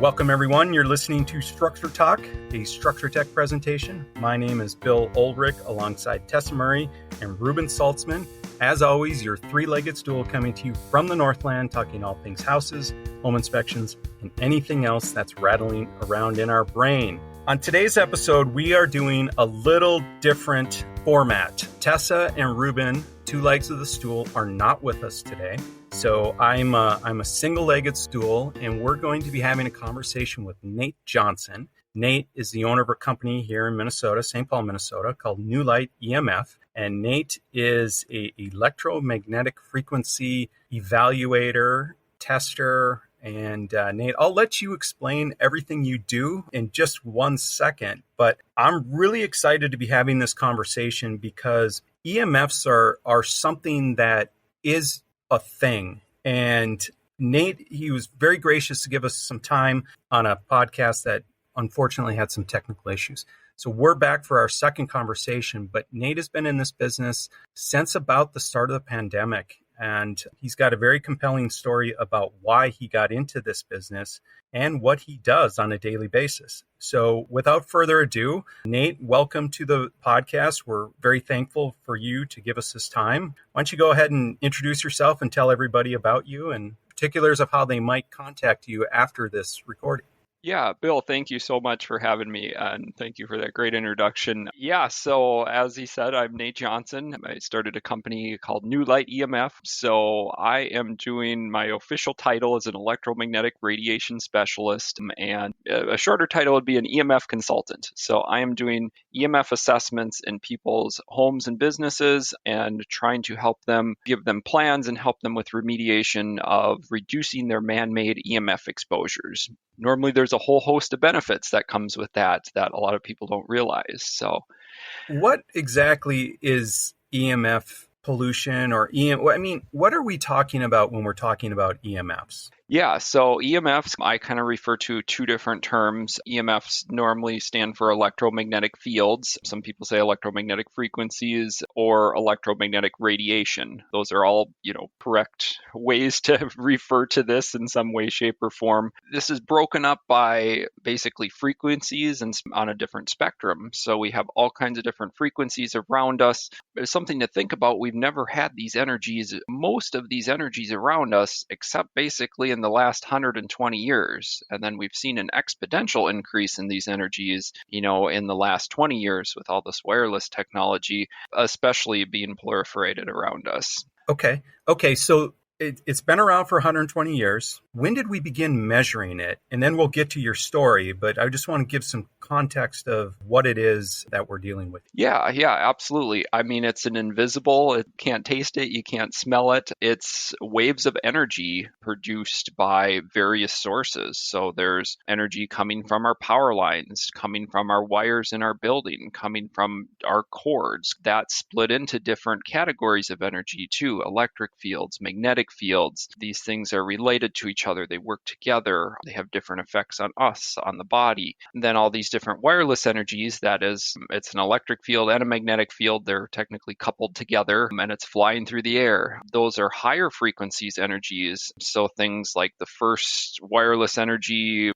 Welcome, everyone. You're listening to Structure Talk, a Structure Tech presentation. My name is Bill Oldrich, alongside Tessa Murray and Ruben Saltzman. As always, your three-legged stool coming to you from the Northland, talking all things houses, home inspections, and anything else that's rattling around in our brain. On today's episode, we are doing a little different format. Tessa and Ruben, two legs of the stool, are not with us today. So I'm a single-legged stool, and we're going to be having a conversation with Nate Johnson. Nate is the owner of a company here in Minnesota, St. Paul, Minnesota, called New Light EMF. And Nate is an electromagnetic frequency evaluator, tester. And Nate, I'll let you explain everything you do in just 1 second. But I'm really excited to be having this conversation because EMFs are something that is a thing. And Nate, he was very gracious to give us some time on a podcast that unfortunately had some technical issues. So we're back for our second conversation, but Nate has been in this business since about the start of the pandemic. And he's got a very compelling story about why he got into this business and what he does on a daily basis. So without further ado, Nate, welcome to the podcast. We're very thankful for you to give us this time. Why don't you go ahead and introduce yourself and tell everybody about you and particulars of how they might contact you after this recording. Yeah, Bill, thank you so much for having me, and thank you for that great introduction. Yeah, so as he said, I'm Nate Johnson. I started a company called New Light EMF. So I am doing, my official title is an electromagnetic radiation specialist, and a shorter title would be an EMF consultant. So I am doing EMF assessments in people's homes and businesses and trying to help them, give them plans and help them with remediation of reducing their man-made EMF exposures. Normally, there's a whole host of benefits that comes with that a lot of people don't realize. So, what exactly is EMF pollution or what are we talking about when we're talking about EMFs? Yeah, so EMFs, I kind of refer to two different terms. EMFs normally stand for electromagnetic fields. Some people say electromagnetic frequencies or electromagnetic radiation. Those are all, correct ways to refer to this in some way, shape, or form. This is broken up by basically frequencies and on a different spectrum. So we have all kinds of different frequencies around us. There's something to think about. We've never had these energies, most of these energies around us, except basically in the last 120 years. And then we've seen an exponential increase in these energies, in the last 20 years with all this wireless technology, especially being proliferated around us. Okay. So it's been around for 120 years. When did we begin measuring it? And then we'll get to your story, but I just want to give some context of what it is that we're dealing with. Yeah, absolutely. I mean, it's an invisible, you can't taste it, you can't smell it. It's waves of energy produced by various sources. So there's energy coming from our power lines, coming from our wires in our building, coming from our cords. That's split into different categories of energy too, electric fields, magnetic fields. These things are related to each other. They work together. They have different effects on us, on the body. And then all these different wireless energies, that is, it's an electric field and a magnetic field. They're technically coupled together and it's flying through the air. Those are higher frequencies energies. So things like the first wireless energy,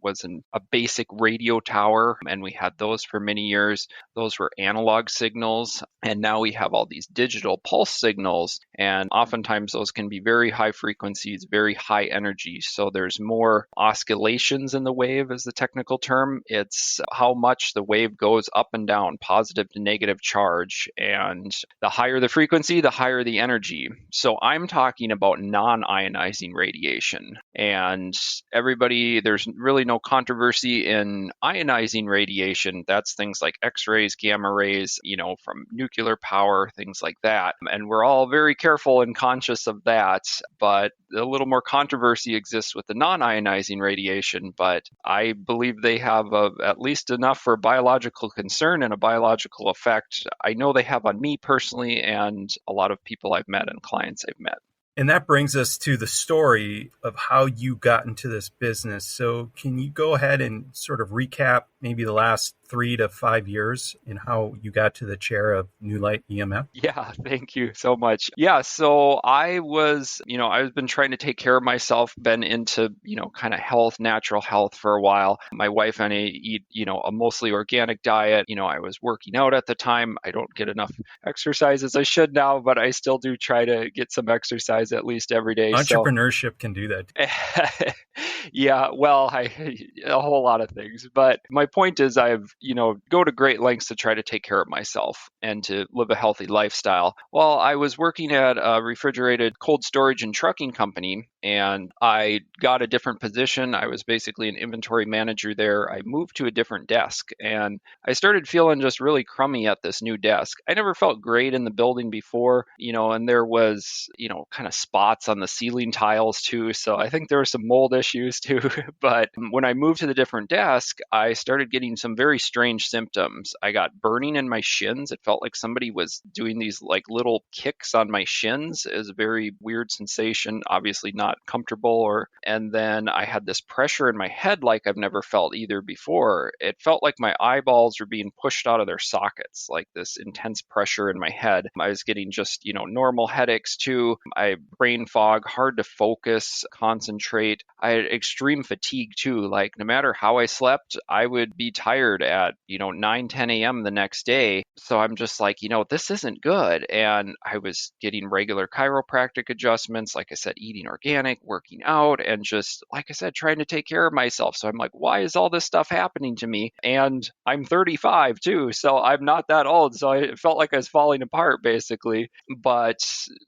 was a basic radio tower, and we had those for many years. Those were analog signals. And now we have all these digital pulse signals. And oftentimes those can be very high frequencies, very high energy. So there's more oscillations in the wave is the technical term. It's how much the wave goes up and down, positive to negative charge. And the higher the frequency, the higher the energy. So I'm talking about non-ionizing radiation. And there's really no controversy in ionizing radiation. That's things like X-rays, gamma rays, from nuclear power, things like that. And we're all very careful and conscious of that. But a little more controversy exists with the non-ionizing radiation. But I believe they have at least enough for biological concern and a biological effect. I know they have on me personally and a lot of people I've met and clients I've met. And that brings us to the story of how you got into this business. So can you go ahead and sort of recap maybe the last 3 to 5 years in how you got to the chair of New Light EMF? Yeah, thank you so much. Yeah, so I've been trying to take care of myself, been into, kind of health, natural health for a while. My wife and I eat, a mostly organic diet. I was working out at the time. I don't get enough exercise as I should now, but I still do try to get some exercise at least every day. So Entrepreneurship can do that. yeah, well, a whole lot of things, but my point is I've, go to great lengths to try to take care of myself and to live a healthy lifestyle. Well, I was working at a refrigerated cold storage and trucking company, and I got a different position. I was basically an inventory manager there. I moved to a different desk, and I started feeling just really crummy at this new desk. I never felt great in the building before, and there was, kind of spots on the ceiling tiles too. So I think there were some mold issues too. But when I moved to the different desk, I started getting some very strange symptoms. I got burning in my shins. It felt like somebody was doing these like little kicks on my shins. It was a very weird sensation, obviously not comfortable. And then I had this pressure in my head like I've never felt either before. It felt like my eyeballs were being pushed out of their sockets, like this intense pressure in my head. I was getting just, normal headaches too. I brain fog, hard to focus, concentrate. I had extreme fatigue too. Like no matter how I slept, I would be tired at, 9, 10 a.m. the next day. So I'm just like, this isn't good. And I was getting regular chiropractic adjustments, like I said, eating organic, working out, and just, like I said, trying to take care of myself. So I'm like, why is all this stuff happening to me? And I'm 35 too, so I'm not that old. So I felt like I was falling apart basically. But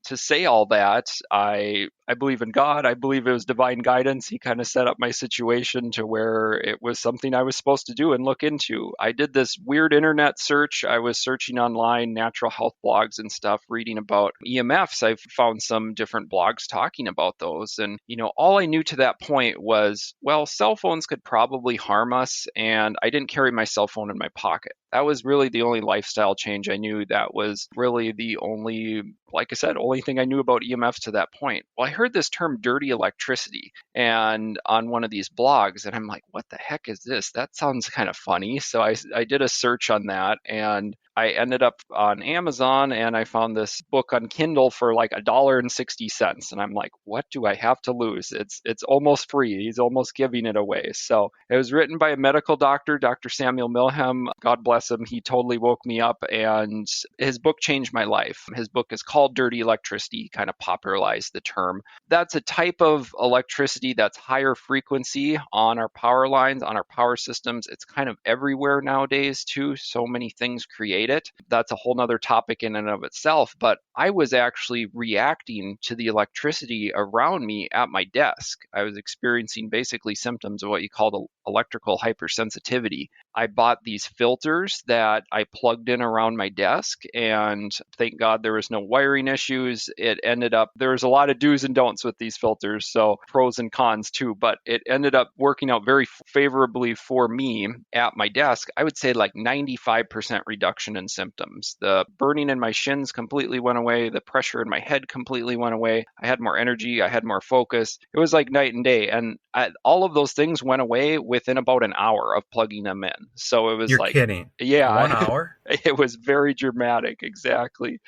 to say all that, I believe in God. I believe it was divine guidance. He kind of set up my situation to where it was something I was supposed to do and look into. I did this weird internet search. I was searching online, natural health blogs and stuff, reading about EMFs. I found some different blogs talking about those. And, all I knew to that point was, well, cell phones could probably harm us. And I didn't carry my cell phone in my pocket. That was really the only lifestyle change I knew. That was really the only, like I said, only thing I knew about EMFs to that point. Well, I heard this term dirty electricity and on one of these blogs, and I'm like, what the heck is this? That sounds kind of funny. So I did a search on that, and I ended up on Amazon, and I found this book on Kindle for like $1.60. And I'm like, what do I have to lose? It's almost free. He's almost giving it away. So it was written by a medical doctor, Dr. Samuel Milham. God bless him. He totally woke me up, and his book changed my life. His book is called Dirty Electricity, kind of popularized the term. That's a type of electricity that's higher frequency on our power lines, on our power systems. It's kind of everywhere nowadays too. So many things create it. That's a whole nother topic in and of itself. But I was actually reacting to the electricity around me at my desk. I was experiencing basically symptoms of what you call electrical hypersensitivity. I bought these filters that I plugged in around my desk, and thank God there was no wiring issues. It ended up, there was a lot of do's and don'ts with these filters, so pros and cons too, but it ended up working out very favorably for me at my desk. I would say like 95% reduction in symptoms. The burning in my shins completely went away. The pressure in my head completely went away. I had more energy. I had more focus. It was like night and day. And all of those things went away within about an hour of plugging them in. So it was You're like, kidding. yeah, 1 hour? it was very dramatic. Exactly.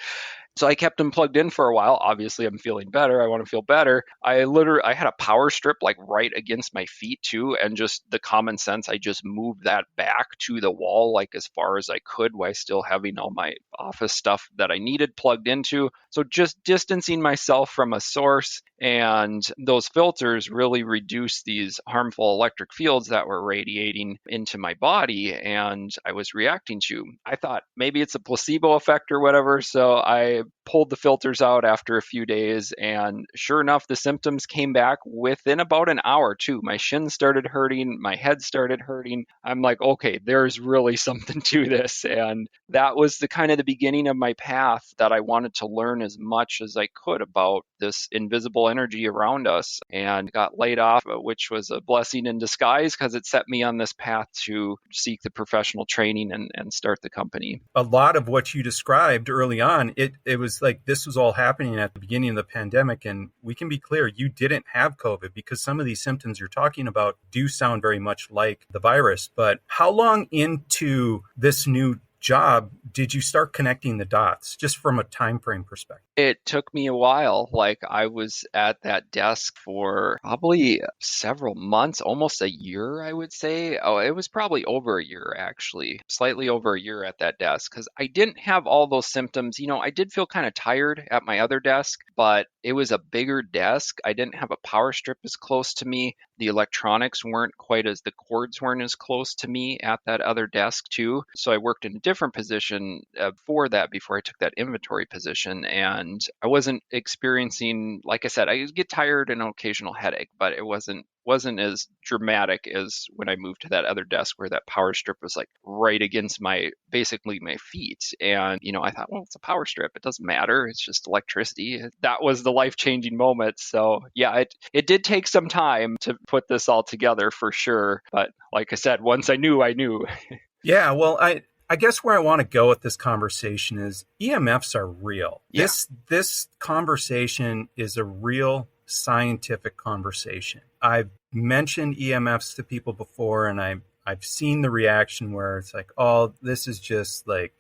So I kept them plugged in for a while. Obviously, I'm feeling better. I want to feel better. I had a power strip like right against my feet too, and just the common sense, I just moved that back to the wall like as far as I could while still having all my office stuff that I needed plugged into. So just distancing myself from a source, and those filters really reduced these harmful electric fields that were radiating into my body and I was reacting to. I thought maybe it's a placebo effect or whatever, so I pulled the filters out after a few days, and sure enough, the symptoms came back within about an hour too. My shins started hurting, my head started hurting. I'm like, okay, there's really something to this. And that was the beginning of my path that I wanted to learn as much as I could about this invisible energy around us, and got laid off, which was a blessing in disguise because it set me on this path to seek the professional training and start the company. A lot of what you described early on, it was like this was all happening at the beginning of the pandemic. And we can be clear, you didn't have COVID, because some of these symptoms you're talking about do sound very much like the virus. But how long into this new job did you start connecting the dots, just from a time frame perspective? It took me a while. Like, I was at that desk for probably several months, almost a year, I would say. Oh, it was probably over a year, actually, slightly over a year at that desk, because I didn't have all those symptoms. I did feel kind of tired at my other desk, but it was a bigger desk. I didn't have a power strip as close to me. The electronics the cords weren't as close to me at that other desk too. So I worked in a different position for that before I took that inventory position. And I wasn't experiencing, like I said, I get tired and an occasional headache, but it wasn't as dramatic as when I moved to that other desk where that power strip was like right against basically my feet. And, I thought, well, it's a power strip. It doesn't matter. It's just electricity. That was the life-changing moment. So yeah, it did take some time to put this all together for sure. But like I said, once I knew, I knew. Yeah, well, I guess where I want to go with this conversation is EMFs are real. Yeah. This conversation is a real scientific conversation. I've mentioned EMFs to people before, and I've seen the reaction where it's like, oh, this is just like,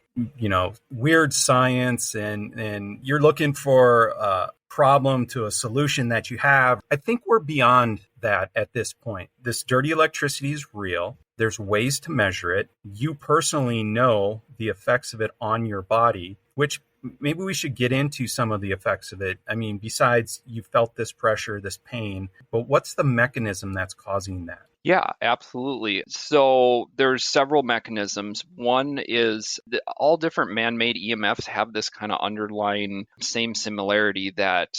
weird science, and you're looking for a problem to a solution that you have. I think we're beyond that at this point. This dirty electricity is real. There's ways to measure it. You personally know the effects of it on your body, which maybe we should get into some of the effects of it. I mean, besides you felt this pressure, this pain, but what's the mechanism that's causing that? Yeah, absolutely. So there's several mechanisms. One is that all different man-made EMFs have this kind of underlying same similarity, that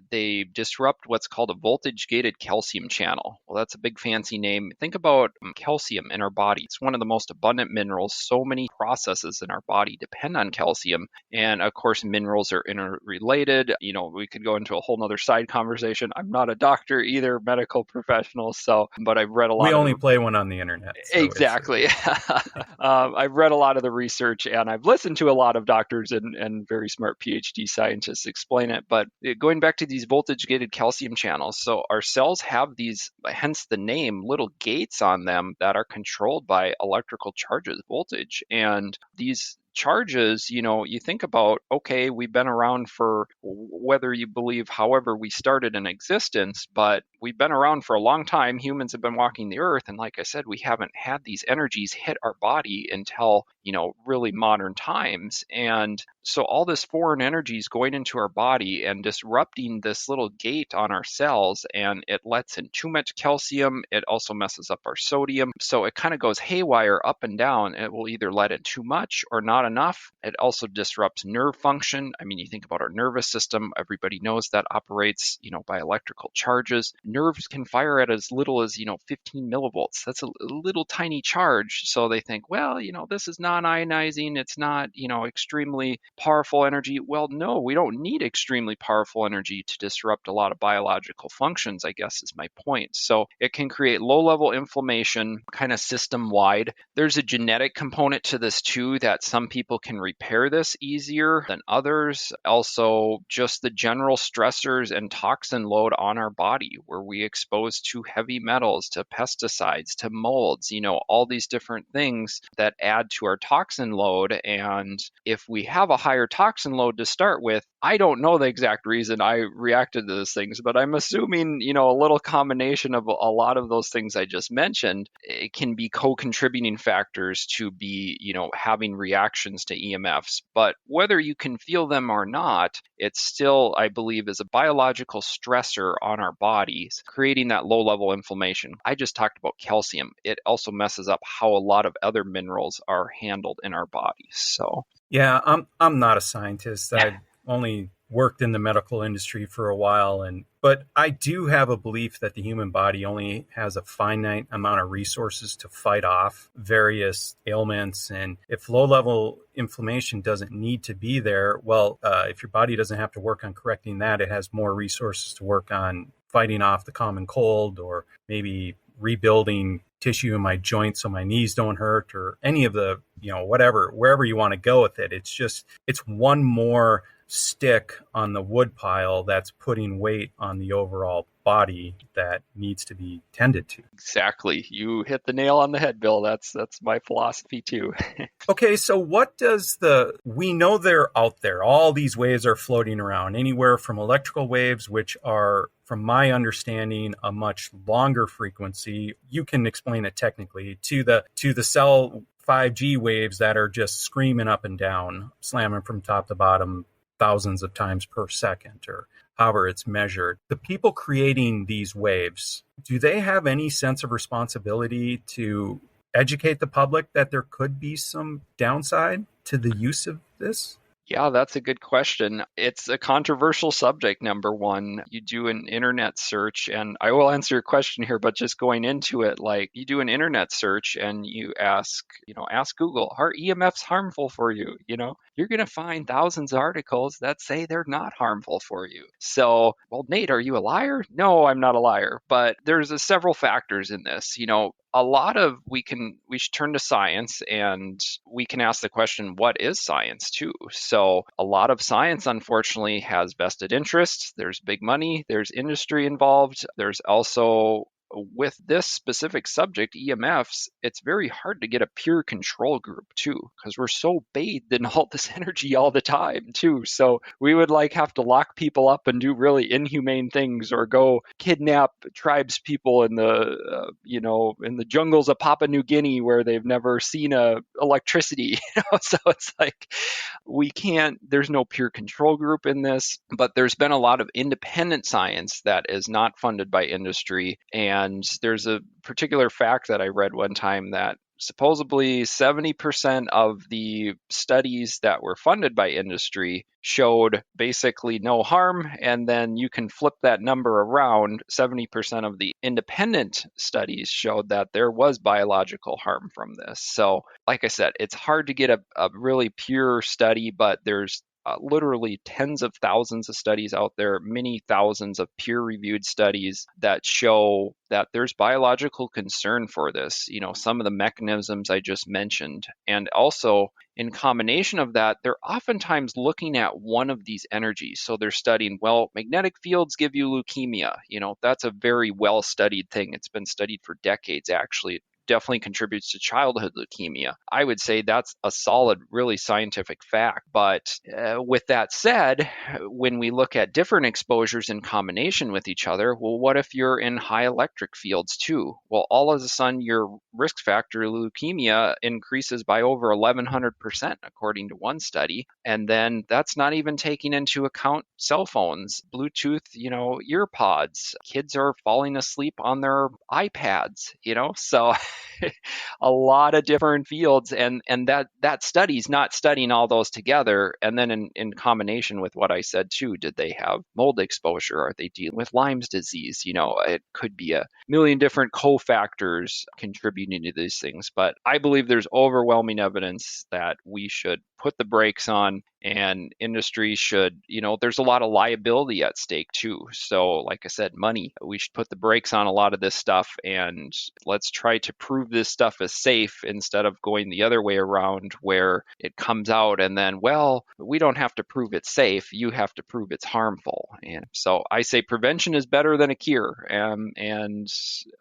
they disrupt what's called a voltage-gated calcium channel. Well, that's a big fancy name. Think about calcium in our body. It's one of the most abundant minerals. So many processes in our body depend on calcium. And of course, minerals are interrelated. We could go into a whole nother side conversation. I'm not a doctor either, medical professional. But I've read a lot. We only play one on the internet. So exactly. I've read a lot of the research, and I've listened to a lot of doctors and very smart PhD scientists explain it. But going back to these voltage-gated calcium channels, so our cells have these, hence the name, little gates on them that are controlled by electrical charges, voltage. And these charges, you think about, okay, we've been around for, whether you believe however we started in existence, but we've been around for a long time. Humans have been walking the earth. And like I said, we haven't had these energies hit our body until, really modern times. And so all this foreign energy is going into our body and disrupting this little gate on our cells, and it lets in too much calcium. It also messes up our sodium. So it kind of goes haywire up and down. It will either let in too much or not enough. It also disrupts nerve function. I mean, you think about our nervous system. Everybody knows that operates, by electrical charges. Nerves can fire at as little as, 15 millivolts. That's a little tiny charge. So they think, well, this is non-ionizing. It's not, extremely powerful energy. Well, no, we don't need extremely powerful energy to disrupt a lot of biological functions, I guess is my point. So it can create low-level inflammation kind of system-wide. There's a genetic component to this too, that some people can repair this easier than others. Also, just the general stressors and toxin load on our body, where we expose to heavy metals, to pesticides, to molds, all these different things that add to our toxin load. And if we have a higher toxin load to start with, I don't know the exact reason I reacted to those things, but I'm assuming, a little combination of a lot of those things I just mentioned, it can be co-contributing factors to be, having reactions to EMFs. But whether you can feel them or not, it still, I believe, is a biological stressor on our bodies, creating that low-level inflammation. I just talked about calcium. It also messes up how a lot of other minerals are handled in our bodies. So yeah, I'm not a scientist. I've only worked in the medical industry for a while, but I do have a belief that the human body only has a finite amount of resources to fight off various ailments. And if low-level inflammation doesn't need to be there, well, if your body doesn't have to work on correcting that, it has more resources to work on fighting off the common cold, or maybe rebuilding tissue in my joints so my knees don't hurt, or any of the, wherever you want to go with it. It's one more stick on the wood pile that's putting weight on the overall body that needs to be tended to. Exactly. You hit the nail on the head, Bill. That's my philosophy too. Okay, so we know they're out there. All these waves are floating around, anywhere from electrical waves, which are, from my understanding, a much longer frequency. You can explain it technically, to the cell 5G waves that are just screaming up and down, slamming from top to bottom thousands of times per second, or however it's measured. The people creating these waves, do they have any sense of responsibility to educate the public that there could be some downside to the use of this? Yeah, that's a good question. It's a controversial subject, number one. You do an internet search, and I will answer your question here, but just going into it, like, you do an internet search and you ask Google, are EMFs harmful for you? You're going to find thousands of articles that say they're not harmful for you. So, well, Nate, are you a liar? No, I'm not a liar, but there's several factors in this. We should turn to science, and we can ask the question, what is science too? So a lot of science, unfortunately, has vested interests. There's big money, there's industry involved. There's also, with this specific subject, EMFs, it's very hard to get a peer control group too, because we're so bathed in all this energy all the time too. So we would have to lock people up and do really inhumane things, or go kidnap tribes people in the in the jungles of Papua New Guinea where they've never seen electricity. So it's there's no peer control group in this, but there's been a lot of independent science that is not funded by industry. And there's a particular fact that I read one time that supposedly 70% of the studies that were funded by industry showed basically no harm. And then you can flip that number around. 70% of the independent studies showed that there was biological harm from this. So, like I said, it's hard to get a really pure study, but there's literally tens of thousands of studies out there, many thousands of peer-reviewed studies that show that there's biological concern for this. Some of the mechanisms I just mentioned. And also, in combination of that, they're oftentimes looking at one of these energies. So they're studying, magnetic fields give you leukemia. That's a very well-studied thing. It's been studied for decades, actually. Definitely contributes to childhood leukemia. I would say that's a solid, really scientific fact. But with that said, when we look at different exposures in combination with each other, well, what if you're in high electric fields too? Well, all of a sudden your risk factor leukemia increases by over 1,100%, according to one study. And then that's not even taking into account cell phones, Bluetooth, ear pods. Kids are falling asleep on their iPads, so a lot of different fields, and that study's not studying all those together. And then in combination with what I said too, did they have mold exposure? Are they dealing with Lyme's disease? It could be a million different cofactors contributing to these things. But I believe there's overwhelming evidence that we should put the brakes on, and industry should, there's a lot of liability at stake too. So like I said, money, we should put the brakes on a lot of this stuff, and let's try to prove this stuff is safe instead of going the other way around, where it comes out and then, we don't have to prove it's safe. You have to prove it's harmful. And so I say prevention is better than a cure. And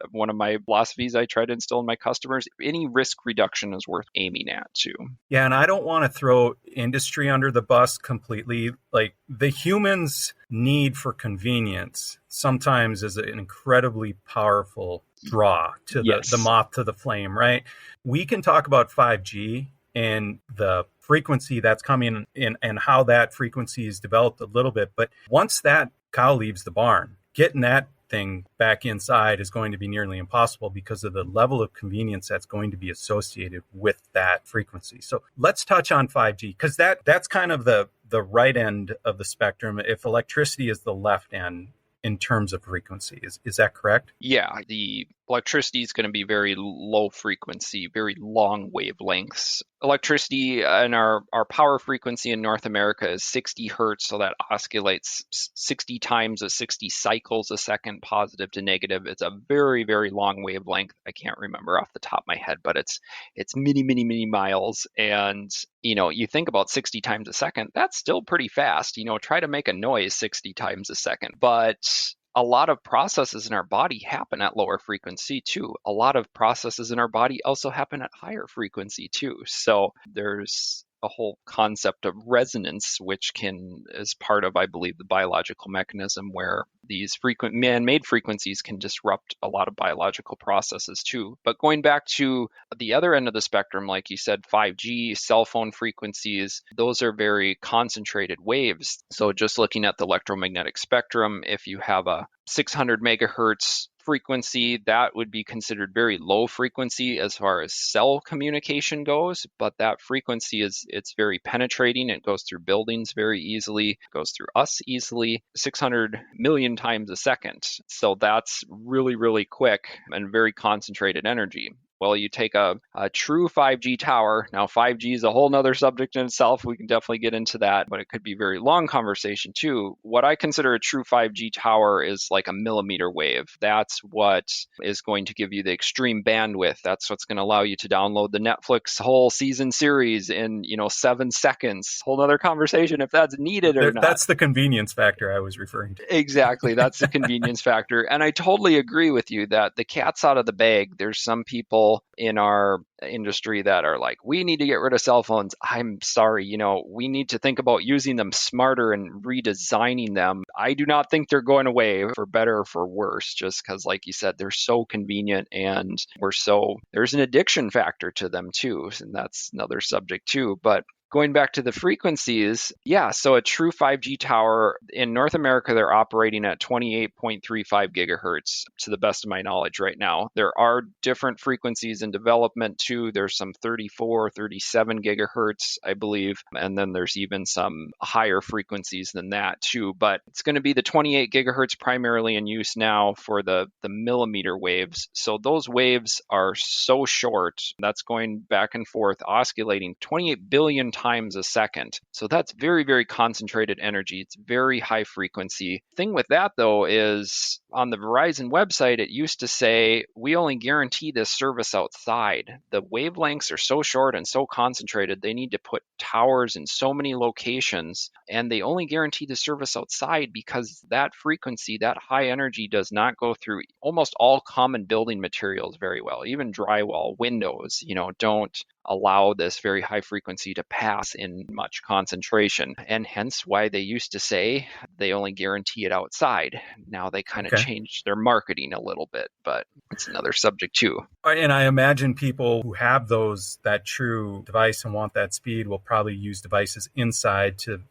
one of my philosophies I try to instill in my customers, any risk reduction is worth aiming at too. Yeah, and I don't want to throw industry under the bus completely. Like, the humans' need for convenience sometimes is an incredibly powerful draw to the moth to the flame, right? We can talk about 5G and the frequency that's coming in and how that frequency is developed a little bit, but once that cow leaves the barn, getting that everything back inside is going to be nearly impossible because of the level of convenience that's going to be associated with that frequency. So let's touch on 5G, because that's kind of the right end of the spectrum, if electricity is the left end in terms of frequency. Is that correct? Yeah, the electricity is going to be very low frequency, very long wavelengths. Electricity and our power frequency in North America is 60 hertz, so that oscillates 60 times a 60 cycles a second, positive to negative. It's a very, very long wavelength. I can't remember off the top of my head, but it's many, many, many miles. And you think about 60 times a second, that's still pretty fast. Try to make a noise 60 times a second. But a lot of processes in our body happen at lower frequency too. A lot of processes in our body also happen at higher frequency too. So there's a whole concept of resonance, which is part of, I believe, the biological mechanism where these frequent man-made frequencies can disrupt a lot of biological processes too. But going back to the other end of the spectrum, like you said, 5G, cell phone frequencies, those are very concentrated waves. So just looking at the electromagnetic spectrum, if you have a 600 megahertz frequency, that would be considered very low frequency as far as cell communication goes, but that frequency it's very penetrating. It goes through buildings very easily, goes through us easily, 600 million times a second. So that's really, really quick and very concentrated energy. Well, you take a true 5G tower. Now, 5G is a whole nother subject in itself. We can definitely get into that, but it could be a very long conversation too. What I consider a true 5G tower is like a millimeter wave. That's what is going to give you the extreme bandwidth. That's what's going to allow you to download the Netflix whole season series in 7 seconds. Whole nother conversation if that's needed or not. That's the convenience factor I was referring to. Exactly. That's the convenience factor. And I totally agree with you that the cat's out of the bag. There's some people in our industry that are like, we need to get rid of cell phones. I'm sorry, we need to think about using them smarter and redesigning them. I do not think they're going away for better or for worse, just because, like you said, they're so convenient and there's an addiction factor to them too. And that's another subject too. But going back to the frequencies, so a true 5G tower in North America, they're operating at 28.35 gigahertz to the best of my knowledge right now. There are different frequencies in development too. There's some 34, 37 gigahertz, I believe. And then there's even some higher frequencies than that too. But it's going to be the 28 gigahertz primarily in use now for the millimeter waves. So those waves are so short. That's going back and forth, oscillating 28 billion times a second. So that's very, very concentrated energy. It's very high frequency. Thing with that though is on the Verizon website, it used to say, we only guarantee this service outside. The wavelengths are so short and so concentrated, they need to put towers in so many locations, and they only guarantee the service outside because that frequency, that high energy does not go through almost all common building materials very well. Even drywall, windows, don't allow this very high frequency to pass in much concentration, and hence why they used to say they only guarantee it outside. Now they kind of changed their marketing a little bit, but it's another subject too. And I imagine people who have that true device and want that speed will probably use devices inside to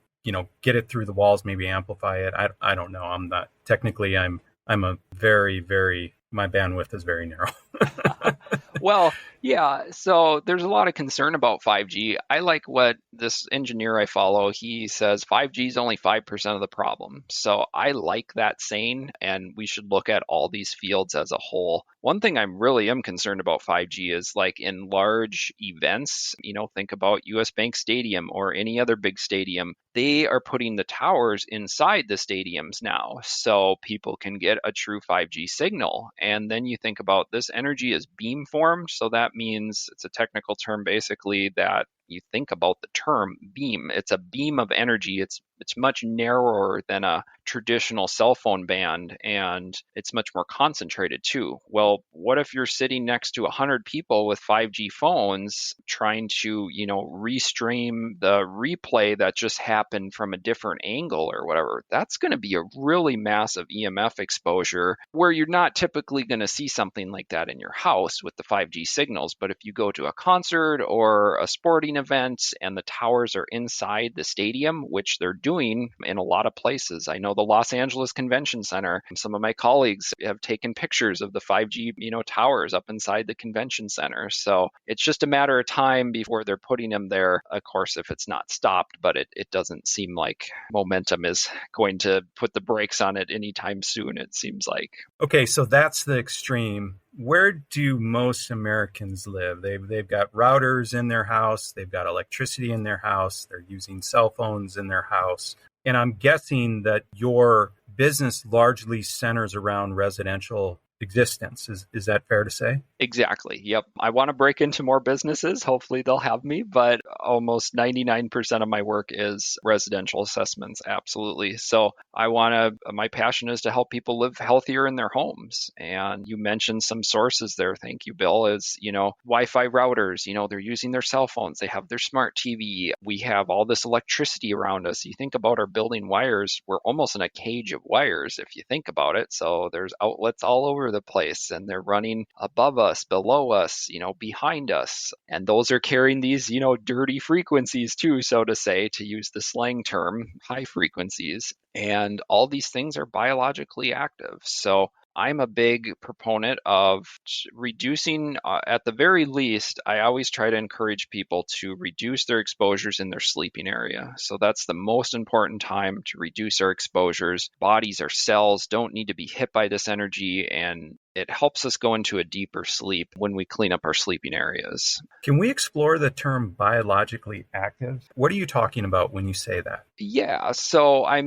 get it through the walls, maybe amplify it. I don't know. I'm not technically. I'm a very, very, my bandwidth is very narrow. Well, yeah, so there's a lot of concern about 5G. I like what this engineer I follow, he says 5G is only 5% of the problem. So I like that saying, and we should look at all these fields as a whole. One thing I really am concerned about 5G is like in large events, think about US Bank Stadium or any other big stadium. They are putting the towers inside the stadiums now so people can get a true 5G signal. And then you think about this energy is beamformed. So that means it's a technical term basically that you think about the term beam. It's a beam of energy. It's much narrower than a traditional cell phone band, and it's much more concentrated too. Well, what if you're sitting next to 100 people with 5G phones trying to, restream the replay that just happened from a different angle or whatever? That's going to be a really massive EMF exposure where you're not typically going to see something like that in your house with the 5G signals. But if you go to a concert or a sporting event and the towers are inside the stadium, which they're doing in a lot of places. I know the Los Angeles Convention Center, some of my colleagues have taken pictures of the 5G, towers up inside the convention center. So it's just a matter of time before they're putting them there. Of course, if it's not stopped, but it doesn't seem like momentum is going to put the brakes on it anytime soon, it seems like. Okay, so that's the extreme. Where do most Americans live? They've got routers in their house, they've got electricity in their house, they're using cell phones in their house. And I'm guessing that your business largely centers around residential existence. Is that fair to say? Exactly. Yep. I want to break into more businesses. Hopefully they'll have me, but almost 99% of my work is residential assessments. Absolutely. So my passion is to help people live healthier in their homes. And you mentioned some sources there. Thank you, Bill, is, Wi-Fi routers, they're using their cell phones. They have their smart TV. We have all this electricity around us. You think about our building wires, we're almost in a cage of wires if you think about it. So there's outlets all over the place and they're running above us, below us, behind us. And those are carrying these, dirty frequencies too, so to say, to use the slang term, high frequencies. And all these things are biologically active. So I'm a big proponent of reducing, at the very least, I always try to encourage people to reduce their exposures in their sleeping area. So that's the most important time to reduce our exposures. Bodies, our cells don't need to be hit by this energy, and it helps us go into a deeper sleep when we clean up our sleeping areas. Can we explore the term biologically active? What are you talking about when you say that? Yeah, so I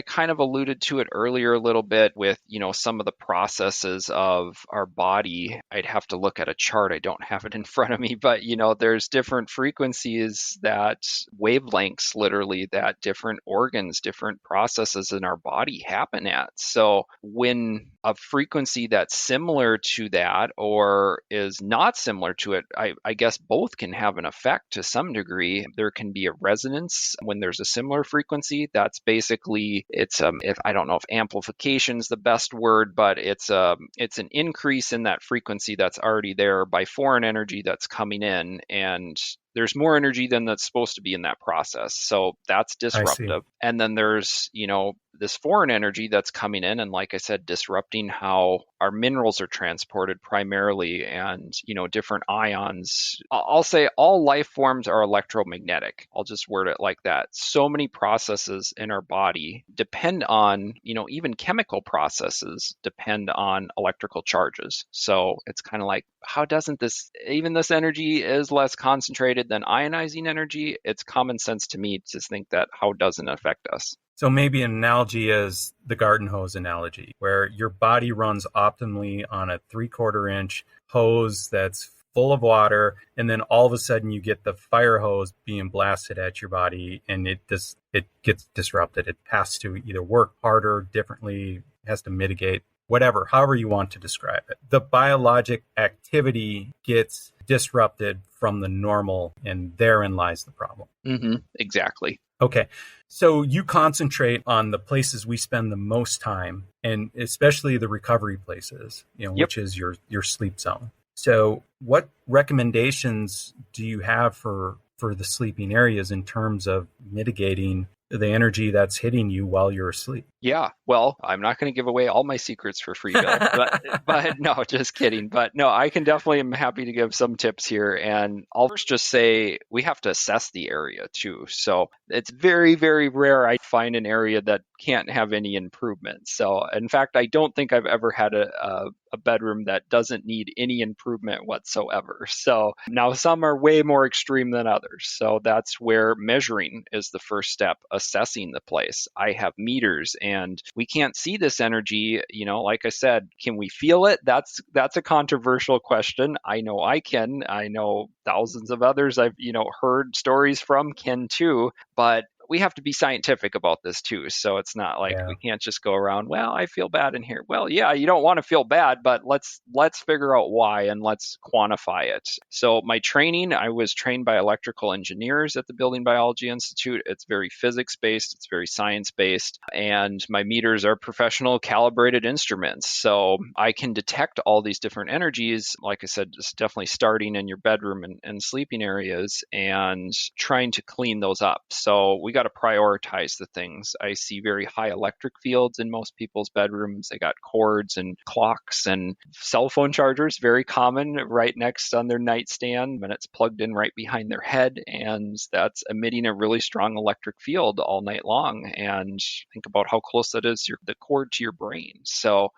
kind of alluded to it earlier a little bit with, some of the processes of our body. I'd have to look at a chart. I don't have it in front of me, but, there's different frequencies, that wavelengths, literally, that different organs, different processes in our body happen at. So when a frequency that's similar to that or is not similar to it, I guess both can have an effect to some degree. There can be a resonance when there's a similar frequency. That's basically, if I don't know if amplification is the best word, but it's an increase in that frequency that's already there by foreign energy that's coming in, and there's more energy than that's supposed to be in that process. So that's disruptive. And then there's, this foreign energy that's coming in, and like I said, disrupting how our minerals are transported primarily, and, different ions. I'll say all life forms are electromagnetic. I'll just word it like that. So many processes in our body depend on, even chemical processes depend on electrical charges. So it's kind of like, how doesn't this energy is less concentrated than ionizing energy? It's common sense to me to think that how doesn't it affect us? So maybe an analogy is the garden hose analogy, where your body runs optimally on a 3/4 inch hose that's full of water, and then all of a sudden you get the fire hose being blasted at your body, and it gets disrupted. It has to either work harder, differently, has to mitigate, whatever, however you want to describe it. The biologic activity gets disrupted from the normal, and therein lies the problem. Mm-hmm, exactly. Okay. So you concentrate on the places we spend the most time, and especially the recovery places, which is your sleep zone. So what recommendations do you have for the sleeping areas in terms of mitigating the energy that's hitting you while you're asleep? Yeah, well, I'm not going to give away all my secrets for free, Bill, but no, just kidding. But no, I can definitely am happy to give some tips here. And I'll first just say we have to assess the area too. So it's very, very rare I find an area that can't have any improvement. So in fact, I don't think I've ever had a bedroom that doesn't need any improvement whatsoever. So now some are way more extreme than others. So that's where measuring is the first step, assessing the place. I have meters and we can't see this energy, like I said, can we feel it? That's a controversial question. I know I can. I know thousands of others I've, heard stories from can too, but we have to be scientific about this too. So it's not like Yeah. we can't just go around, well, I feel bad in here. Well, yeah, you don't want to feel bad, but let's figure out why and let's quantify it. So my training, I was trained by electrical engineers at the Building Biology Institute. It's very physics based, it's very science based, and my meters are professional calibrated instruments. So I can detect all these different energies, like I said, just definitely starting in your bedroom and sleeping areas and trying to clean those up. So we got to prioritize the things. I see very high electric fields in most people's bedrooms. They got cords and clocks and cell phone chargers, very common, right next on their nightstand, and it's plugged in right behind their head, and that's emitting a really strong electric field all night long. And think about how close that is, the cord to your brain. So,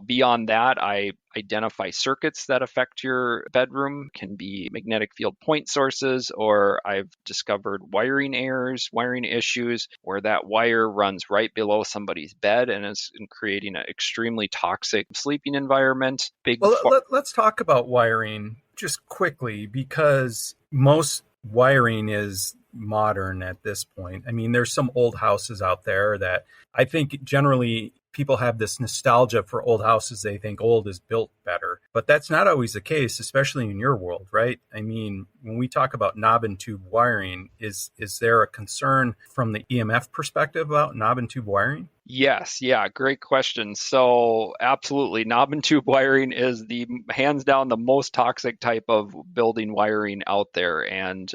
beyond that, I identify circuits that affect your bedroom, can be magnetic field point sources, or I've discovered wiring errors, wiring issues, where that wire runs right below somebody's bed and is creating an extremely toxic sleeping environment. Well, let's talk about wiring just quickly, because most wiring is modern at this point. I mean, there's some old houses out there that I think generally people have this nostalgia for old houses. They think old is built better, but that's not always the case, especially in your world, right? I mean, when we talk about knob and tube wiring, is there a concern from the EMF perspective about knob and tube wiring? Yes, yeah, great question. So absolutely, knob and tube wiring is the hands down the most toxic type of building wiring out there, and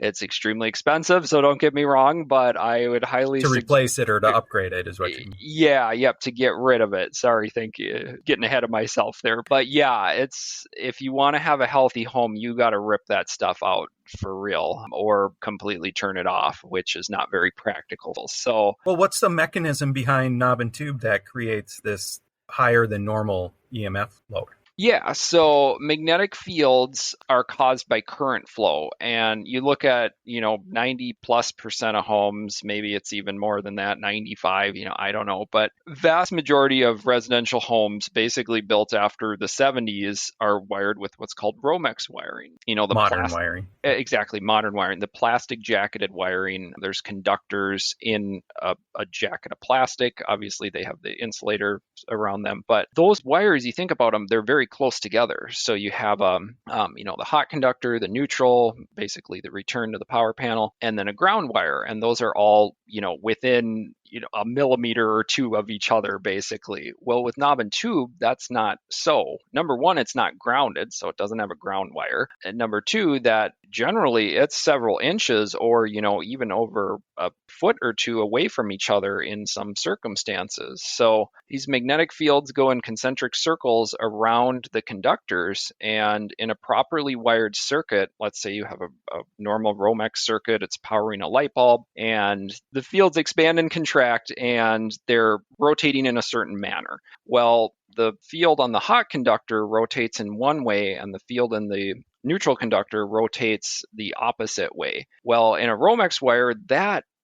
it's extremely expensive, so don't get me wrong, but I would highly to replace it or to upgrade it is what you mean. Yeah, yep, to get rid of it. Sorry, thank you. Getting ahead of myself there. But yeah, it's if you want to have a healthy home, you got to rip that stuff out for real or completely turn it off, which is not very practical. So, well, what's the mechanism behind knob and tube that creates this higher than normal EMF load? Yeah, so magnetic fields are caused by current flow. And you look at, 90+% of homes, maybe it's even more than that, 95, I don't know. But vast majority of residential homes basically built after the 70s are wired with what's called Romex wiring. The modern wiring. Exactly, modern wiring. The plastic jacketed wiring, there's conductors in a jacket of plastic. Obviously, they have the insulator around them. But those wires, you think about them, they're very close together. So you have, the hot conductor, the neutral, basically the return to the power panel, and then a ground wire. And those are all, within a millimeter or two of each other, basically. Well, with knob and tube, that's not so. Number one, it's not grounded, so it doesn't have a ground wire. And number two, that generally it's several inches or, even over a foot or two away from each other in some circumstances. So these magnetic fields go in concentric circles around the conductors, and in a properly wired circuit, let's say you have a normal Romex circuit, it's powering a light bulb, and the fields expand and contract and they're rotating in a certain manner. Well, the field on the hot conductor rotates in one way and the field in the neutral conductor rotates the opposite way. Well, in a Romex wire,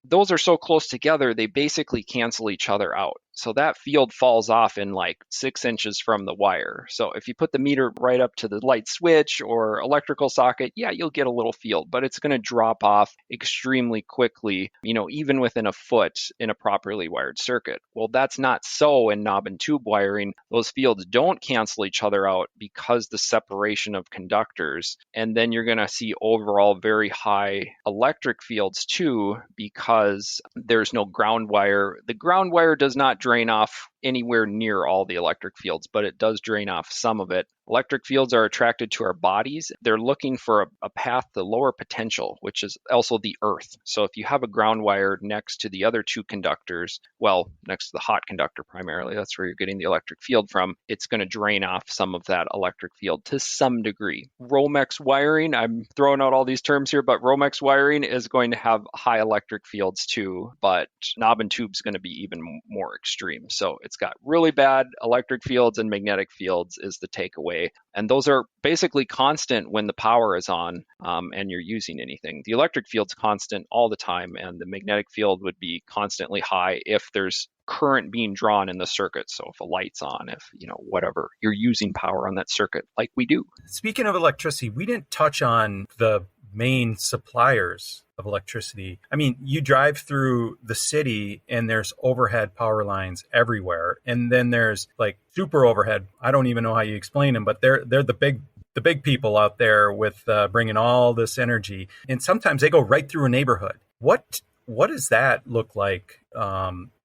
those are so close together, they basically cancel each other out. So that field falls off in like 6 inches from the wire. So if you put the meter right up to the light switch or electrical socket, yeah, you'll get a little field, but it's going to drop off extremely quickly, even within a foot in a properly wired circuit. Well, that's not so in knob and tube wiring. Those fields don't cancel each other out because the separation of conductors. And then you're going to see overall very high electric fields too, because there's no ground wire. The ground wire does not drain off anywhere near all the electric fields, but it does drain off some of it. Electric fields are attracted to our bodies. They're looking for a path to lower potential, which is also the earth. So if you have a ground wire next to the other two conductors, well, next to the hot conductor primarily, that's where you're getting the electric field from, it's going to drain off some of that electric field to some degree. Romex wiring, I'm throwing out all these terms here, but Romex wiring is going to have high electric fields too, but knob and tube is going to be even more extreme. So it's got really bad electric fields and magnetic fields is the takeaway. And those are basically constant when the power is on and you're using anything. The electric field's constant all the time, and the magnetic field would be constantly high if there's current being drawn in the circuit. So if a light's on, if, whatever, you're using power on that circuit like we do. Speaking of electricity, we didn't touch on the main suppliers of electricity. I mean, you drive through the city and there's overhead power lines everywhere. And then there's like super overhead. I don't even know how you explain them, but they're the big people out there with bringing all this energy. And sometimes they go right through a neighborhood. What does that look like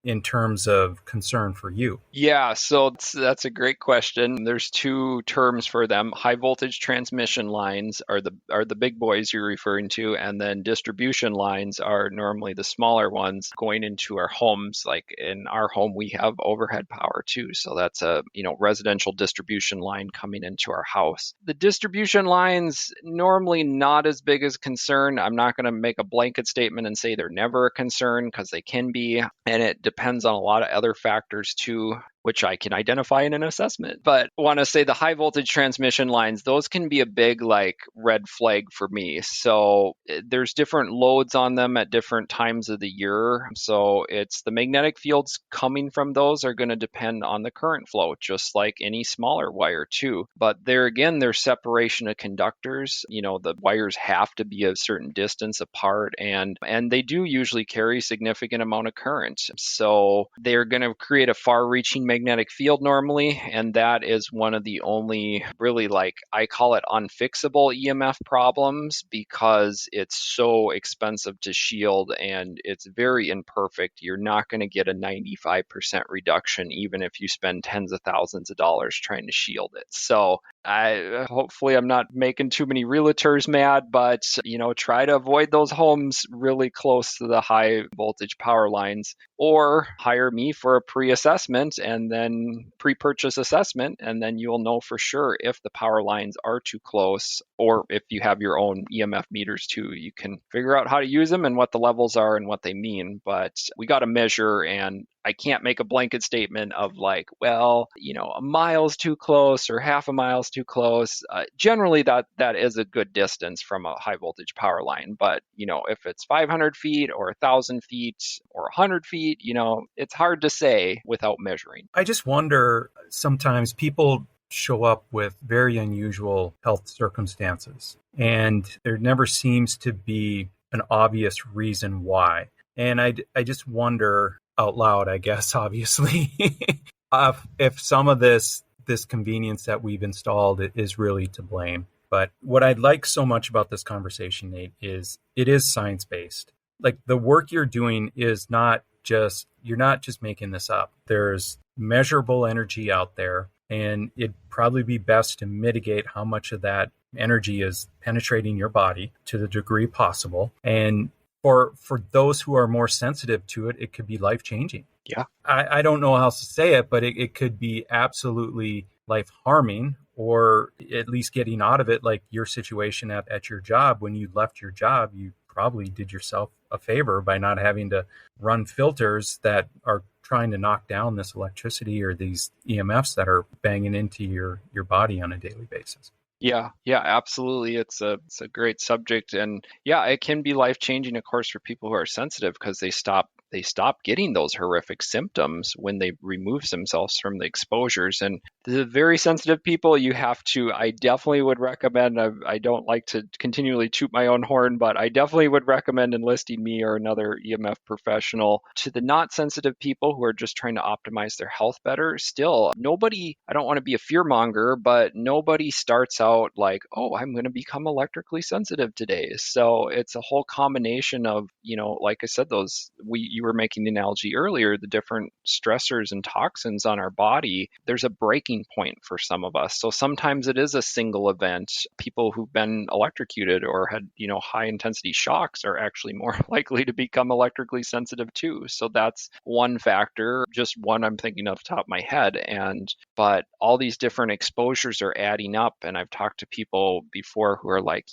in terms of concern for you? Yeah, so that's a great question. There's two terms for them. High voltage transmission lines are the big boys you're referring to, and then distribution lines are normally the smaller ones going into our homes. Like in our home, we have overhead power too, so that's a residential distribution line coming into our house. The distribution lines normally not as big as concern. I'm not going to make a blanket statement and say they're never a concern because they can be, and it depends on a lot of other factors too, which I can identify in an assessment. But want to say the high voltage transmission lines, those can be a big like red flag for me. So there's different loads on them at different times of the year. So it's the magnetic fields coming from those are going to depend on the current flow, just like any smaller wire too. But there again, there's separation of conductors. The wires have to be a certain distance apart, and they do usually carry significant amount of current. So they're going to create a far-reaching magnetic field normally, and that is one of the only really, like, I call it unfixable EMF problems because it's so expensive to shield and it's very imperfect. You're not going to get a 95% reduction even if you spend tens of thousands of dollars trying to shield it. So hopefully I'm not making too many realtors mad, but try to avoid those homes really close to the high voltage power lines, or hire me for a pre-assessment and then pre-purchase assessment, and then you'll know for sure if the power lines are too close, or if you have your own EMF meters too, you can figure out how to use them and what the levels are and what they mean. But we got to measure, and I can't make a blanket statement of like, well, a mile's too close or half a mile's too close. Generally, that is a good distance from a high voltage power line. But, if it's 500 feet or 1,000 feet or 100 feet, it's hard to say without measuring. I just wonder, sometimes people show up with very unusual health circumstances, and there never seems to be an obvious reason why. And I just wonder out loud, I guess, obviously, if some of this convenience that we've installed is really to blame. But what I'd like so much about this conversation, Nate, is it is science-based. Like, the work you're doing is you're not just making this up. There's measurable energy out there, and it'd probably be best to mitigate how much of that energy is penetrating your body to the degree possible. And for those who are more sensitive to it, it could be life-changing. Yeah. I don't know how else to say it, but it could be absolutely life-harming, or at least getting out of it, like your situation at your job. When you left your job, you probably did yourself a favor by not having to run filters that are trying to knock down this electricity or these EMFs that are banging into your body on a daily basis. Yeah, absolutely. It's a great subject, and yeah, it can be life-changing, of course, for people who are sensitive, because they stop getting those horrific symptoms when they remove themselves from the exposures. And the very sensitive people, I definitely would recommend, I don't like to continually toot my own horn, but I definitely would recommend enlisting me or another EMF professional. To the not sensitive people who are just trying to optimize their health better, still, nobody, I don't want to be a fearmonger, but nobody starts out like, oh, I'm going to become electrically sensitive today. So it's a whole combination of, like I said, you were making the analogy earlier, the different stressors and toxins on our body. There's a breaking point for some of us. So sometimes it is a single event. People who've been electrocuted or had, high intensity shocks are actually more likely to become electrically sensitive too. So that's one factor, just one I'm thinking off the top of my head. But all these different exposures are adding up. And I've talked to people before who are like,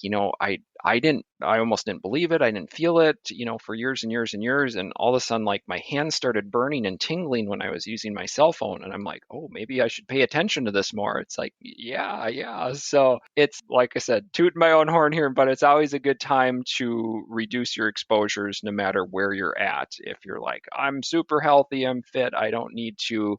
I almost didn't believe it. I didn't feel it, for years and years and years. And all of a sudden, like, my hands started burning and tingling when I was using my cell phone. And I'm like, oh, maybe I should pay attention to this more. It's like, yeah. So it's, like I said, tooting my own horn here, but it's always a good time to reduce your exposures no matter where you're at. If you're like, I'm super healthy, I'm fit, I don't need to,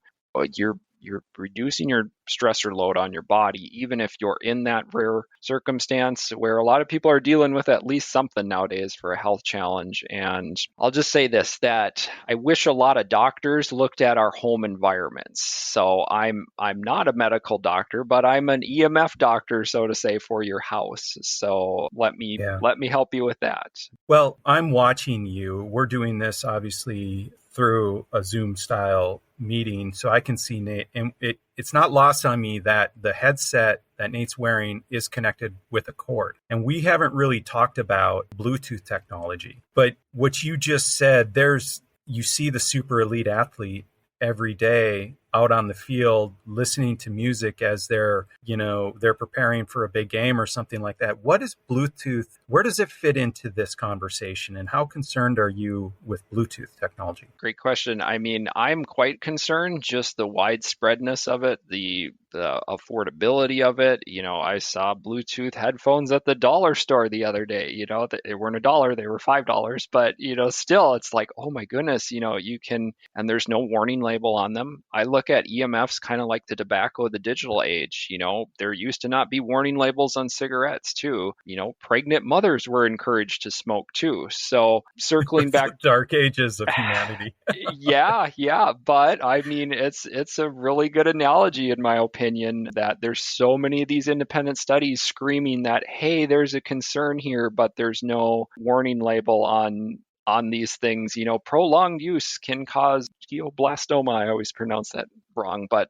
you're you're reducing your stressor load on your body, even if you're in that rare circumstance where a lot of people are dealing with at least something nowadays for a health challenge. And I'll just say this, that I wish a lot of doctors looked at our home environments. So I'm not a medical doctor, but I'm an EMF doctor, so to say, for your house. So let me help you with that. Well, I'm watching you. We're doing this obviously through a Zoom style meeting, so I can see Nate. And it's not lost on me that the headset that Nate's wearing is connected with a cord. And we haven't really talked about Bluetooth technology. But what you just said, you see the super elite athlete every day out on the field listening to music as they're preparing for a big game or something like that. What is Bluetooth? Where does it fit into this conversation, and how concerned are you with Bluetooth technology? Great question. I mean, I'm quite concerned, just the widespreadness of it, the affordability of it. I saw Bluetooth headphones at the dollar store the other day. They weren't $1, they were $5, but still, it's like, oh my goodness, you can, and there's no warning label on them. I look at EMFs kind of like the tobacco of the digital age. There used to not be warning labels on cigarettes too. Pregnant mothers were encouraged to smoke too. So circling back, the dark ages of humanity. yeah. But I mean, it's a really good analogy in my opinion, that there's so many of these independent studies screaming that, hey, there's a concern here, but there's no warning label on these things. Prolonged use can cause glioblastoma. I always pronounce that wrong, but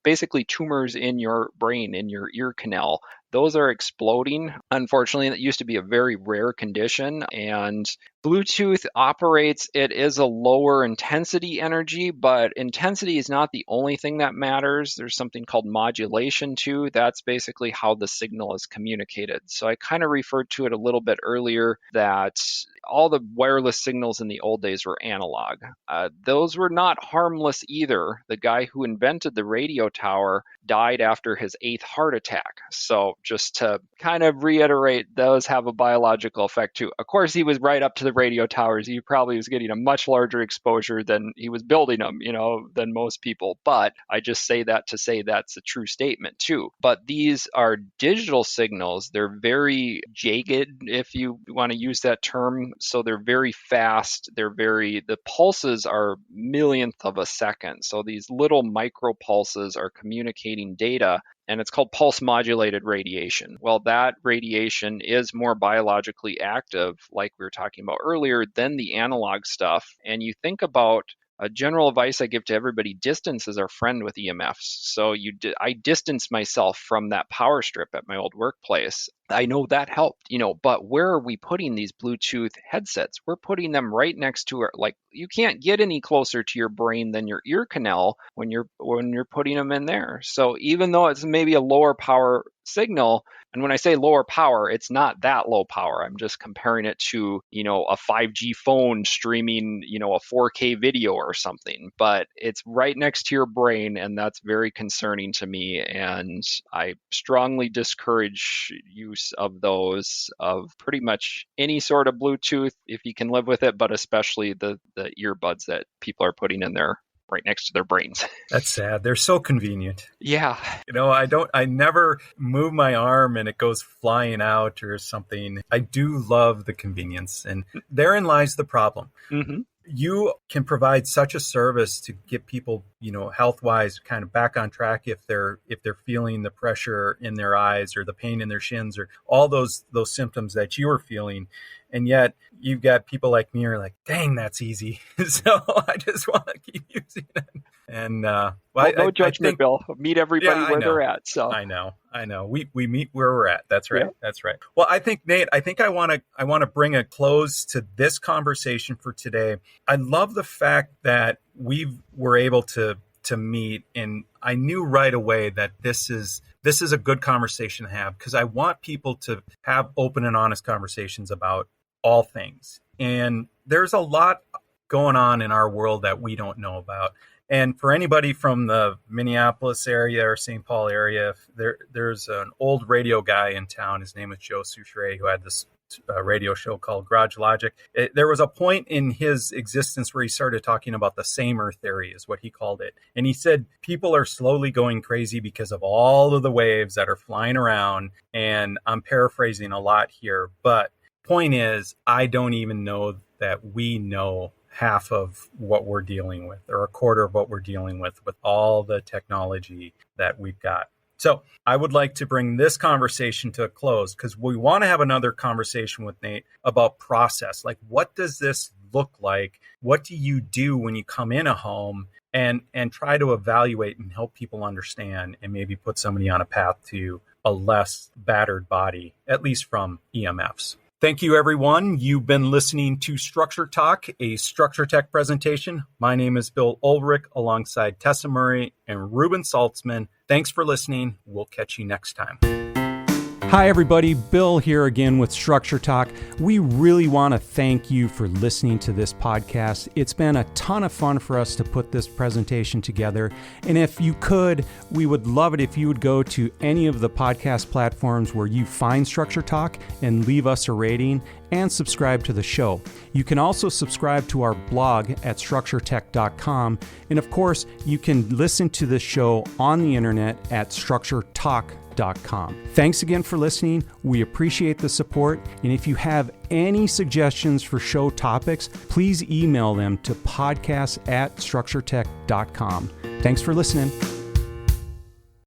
basically tumors in your brain, in your ear canal. Those are exploding. Unfortunately, that used to be a very rare condition, and Bluetooth operates, it is a lower intensity energy, but intensity is not the only thing that matters. There's something called modulation too. That's basically how the signal is communicated. So I kind of referred to it a little bit earlier, that all the wireless signals in the old days were analog. Those were not harmless either. The guy who invented the radio tower died after his 8th heart attack. So just to kind of reiterate, those have a biological effect too. Of course, he was right up to the radio towers. He probably was getting a much larger exposure than he was building them, than most people. But I just say that to say that's a true statement too. But these are digital signals. They're very jagged, if you want to use that term. So they're very fast. The pulses are millionth of a second. So these little micro pulses are communicating data, and it's called pulse modulated radiation. Well, that radiation is more biologically active, like we were talking about earlier, than the analog stuff. And you think about a general advice I give to everybody, distance is our friend with EMFs. So I distanced myself from that power strip at my old workplace. I know that helped, but where are we putting these Bluetooth headsets? We're putting them right next to it. Like, you can't get any closer to your brain than your ear canal when you're putting them in there. So even though it's maybe a lower power signal, and when I say lower power, it's not that low power. I'm just comparing it to, a 5G phone streaming, a 4K video or something, but it's right next to your brain. And that's very concerning to me. And I strongly discourage use of those, of pretty much any sort of Bluetooth, if you can live with it, but especially the earbuds that people are putting in there right next to their brains. That's sad. They're so convenient. Yeah. I never move my arm and it goes flying out or something. I do love the convenience, and therein lies the problem. Mm-hmm. You can provide such a service to get people, health-wise kind of back on track if they're feeling the pressure in their eyes or the pain in their shins or all those symptoms that you are feeling. And yet you've got people like me who are like, dang, that's easy. So I just want to keep using it. And no judgment, Bill. Meet everybody where they're at. So I know. We meet where we're at. That's right. Yeah. That's right. Well, I think, Nate, I want to bring a close to this conversation for today. I love the fact that we were able to meet, and I knew right away that this is a good conversation to have, because I want people to have open and honest conversations about all things. And there's a lot going on in our world that we don't know about. And for anybody from the Minneapolis area or St. Paul area, there's an old radio guy in town. His name is Joe Souchere, who had this radio show called Garage Logic. There was a point in his existence where he started talking about the samer theory, is what he called it. And he said people are slowly going crazy because of all of the waves that are flying around. And I'm paraphrasing a lot here, but point is, I don't even know that we know half of what we're dealing with, or a quarter of what we're dealing with all the technology that we've got. So I would like to bring this conversation to a close, because we want to have another conversation with Nate about process. Like, what does this look like? What do you do when you come in a home, and try to evaluate and help people understand, and maybe put somebody on a path to a less battered body, at least from EMFs. Thank you, everyone. You've been listening to Structure Talk, a Structure Tech presentation. My name is Bill Ulrich, alongside Tessa Murray and Ruben Saltzman. Thanks for listening. We'll catch you next time. Hi, everybody. Bill here again with Structure Talk. We really want to thank you for listening to this podcast. It's been a ton of fun for us to put this presentation together. And if you could, we would love it if you would go to any of the podcast platforms where you find Structure Talk and leave us a rating and subscribe to the show. You can also subscribe to our blog at structuretech.com. And of course, you can listen to this show on the internet at structuretalk.com. Thanks again for listening. We appreciate the support. And if you have any suggestions for show topics, please email them to podcast@structuretech.com. Thanks for listening.